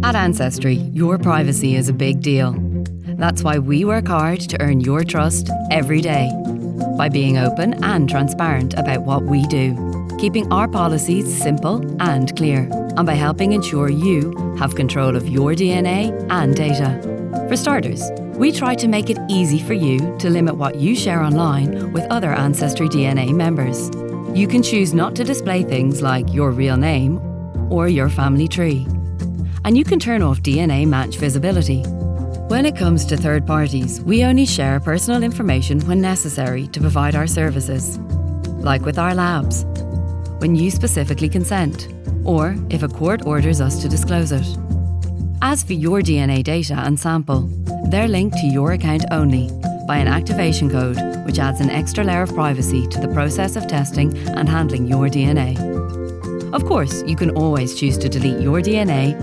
At Ancestry, your privacy is a big deal. That's why we work hard to earn your trust every day, by being open and transparent about what we do, keeping our policies simple and clear, and by helping ensure you have control of your DNA and data. For starters, we try to make it easy for you to limit what you share online with other AncestryDNA members. You can choose not to display things like your real name or your family tree. And you can turn off DNA match visibility. When it comes to third parties, we only share personal information when necessary to provide our services, like with our labs, when you specifically consent, or if a court orders us to disclose it. As for your DNA data and sample, they're linked to your account only by an activation code, which adds an extra layer of privacy to the process of testing and handling your DNA. Of course, you can always choose to delete your DNA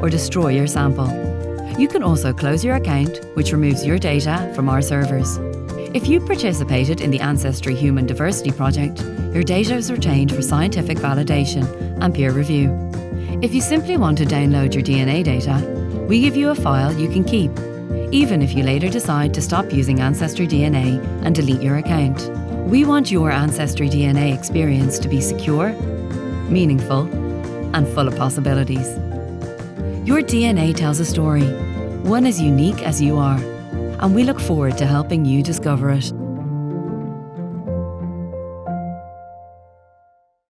or destroy your sample. You can also close your account, which removes your data from our servers. If you participated in the Ancestry Human Diversity Project, your data is retained for scientific validation and peer review. If you simply want to download your DNA data, we give you a file you can keep, even if you later decide to stop using AncestryDNA and delete your account. We want your AncestryDNA experience to be secure, meaningful, and full of possibilities. Your DNA tells a story, one as unique as you are, and we look forward to helping you discover it.